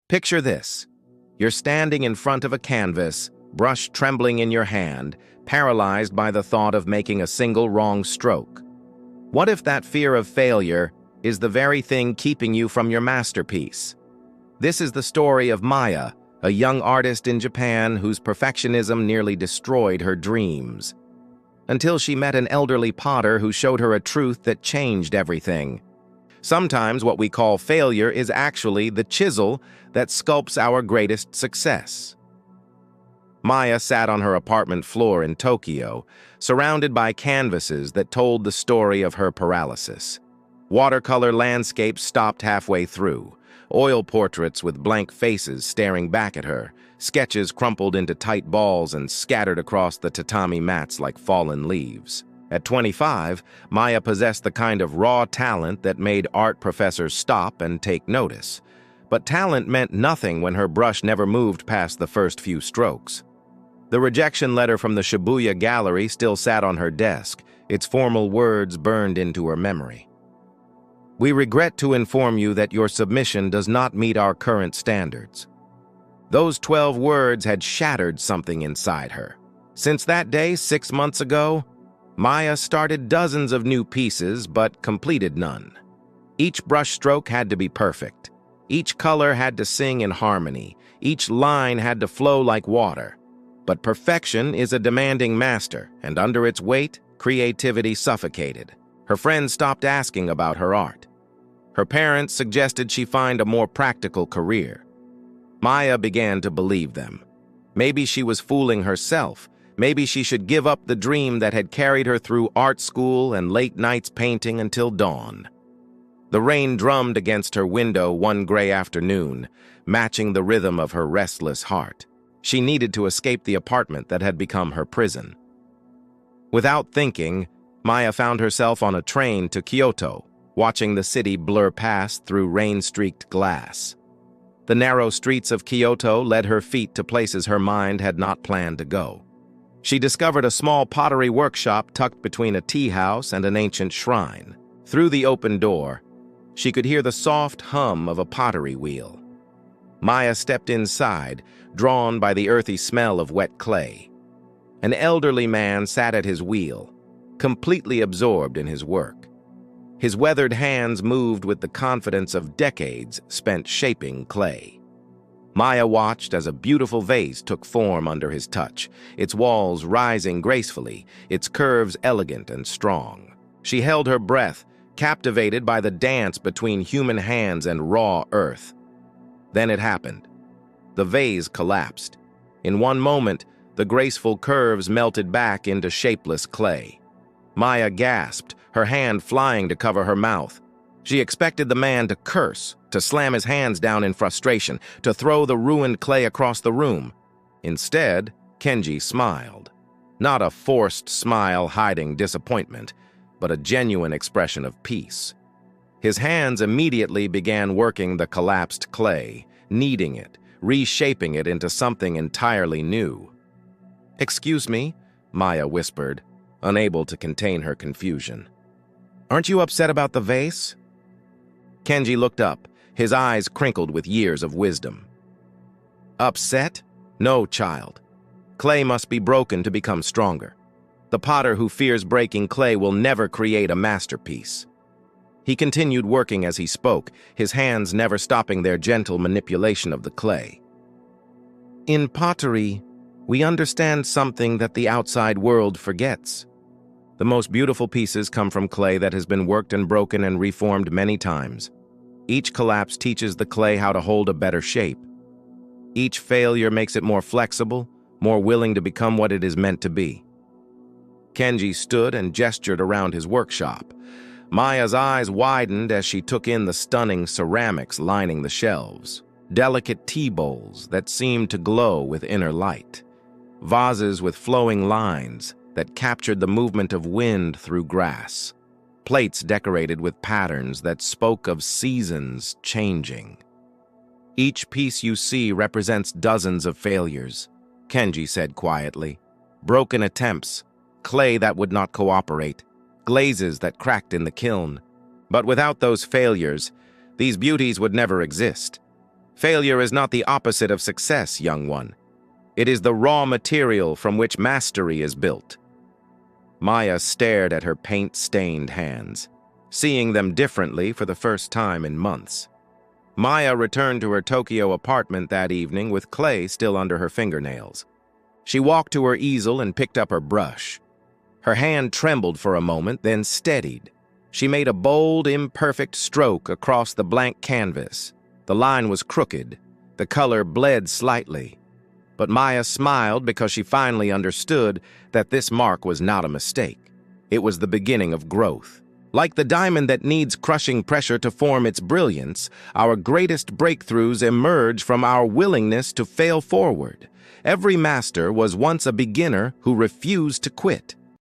Picture this. You're standing in front of a canvas, brush trembling in your hand, paralyzed by the thought of making a single wrong stroke. What if that fear of failure is the very thing keeping you from your masterpiece? This is the story of Maya, a young artist in Japan whose perfectionism nearly destroyed her dreams. Until she met an elderly potter who showed her a truth that changed everything. Sometimes what we call failure is actually the chisel that sculpts our greatest success. Maya sat on her apartment floor in Tokyo, surrounded by canvases that told the story of her paralysis. Watercolor landscapes stopped halfway through, oil portraits with blank faces staring back at her, sketches crumpled into tight balls and scattered across the tatami mats like fallen leaves. At 25, Maya possessed the kind of raw talent that made art professors stop and take notice. But talent meant nothing when her brush never moved past the first few strokes. The rejection letter from the Shibuya gallery still sat on her desk, its formal words burned into her memory. "We regret to inform you that your submission does not meet our current standards." Those 12 words had shattered something inside her. Since that day, 6 months ago, Maya started dozens of new pieces but completed none. Each brushstroke had to be perfect. Each color had to sing in harmony. Each line had to flow like water. But perfection is a demanding master, and under its weight, creativity suffocated. Her friends stopped asking about her art. Her parents suggested she find a more practical career. Maya began to believe them. Maybe she was fooling herself. Maybe she should give up the dream that had carried her through art school and late nights painting until dawn. The rain drummed against her window one gray afternoon, matching the rhythm of her restless heart. She needed to escape the apartment that had become her prison. Without thinking, Maya found herself on a train to Kyoto, watching the city blur past through rain-streaked glass. The narrow streets of Kyoto led her feet to places her mind had not planned to go. She discovered a small pottery workshop tucked between a tea house and an ancient shrine. Through the open door, she could hear the soft hum of a pottery wheel. Maya stepped inside, drawn by the earthy smell of wet clay. An elderly man sat at his wheel, completely absorbed in his work. His weathered hands moved with the confidence of decades spent shaping clay. Maya watched as a beautiful vase took form under his touch, its walls rising gracefully, its curves elegant and strong. She held her breath, captivated by the dance between human hands and raw earth. Then it happened. The vase collapsed. In one moment, the graceful curves melted back into shapeless clay. Maya gasped, her hand flying to cover her mouth. She expected the man to curse, to slam his hands down in frustration, to throw the ruined clay across the room. Instead, Kenji smiled. Not a forced smile hiding disappointment, but a genuine expression of peace. His hands immediately began working the collapsed clay, kneading it, reshaping it into something entirely new. "Excuse me," Maya whispered, unable to contain her confusion. "Aren't you upset about the vase?" Kenji looked up, his eyes crinkled with years of wisdom. "Upset? No, child. Clay must be broken to become stronger. The potter who fears breaking clay will never create a masterpiece." He continued working as he spoke, his hands never stopping their gentle manipulation of the clay. "In pottery, we understand something that the outside world forgets. The most beautiful pieces come from clay that has been worked and broken and reformed many times. Each collapse teaches the clay how to hold a better shape. Each failure makes it more flexible, more willing to become what it is meant to be." Kenji stood and gestured around his workshop. Maya's eyes widened as she took in the stunning ceramics lining the shelves. Delicate tea bowls that seemed to glow with inner light. Vases with flowing lines that captured the movement of wind through grass. Plates decorated with patterns that spoke of seasons changing. "Each piece you see represents dozens of failures," Kenji said quietly. "Broken attempts, clay that would not cooperate, glazes that cracked in the kiln. But without those failures, these beauties would never exist. Failure is not the opposite of success, young one. It is the raw material from which mastery is built. Maya stared at her paint-stained hands, seeing them differently for the first time in months. Maya returned to her Tokyo apartment that evening with clay still under her fingernails. She walked to her easel and picked up her brush. Her hand trembled for a moment, then steadied. She made a bold, imperfect stroke across the blank canvas. The line was crooked. The color bled slightly. But Maya smiled because she finally understood that this mark was not a mistake. It was the beginning of growth. Like the diamond that needs crushing pressure to form its brilliance, our greatest breakthroughs emerge from our willingness to fail forward. Every master was once a beginner who refused to quit.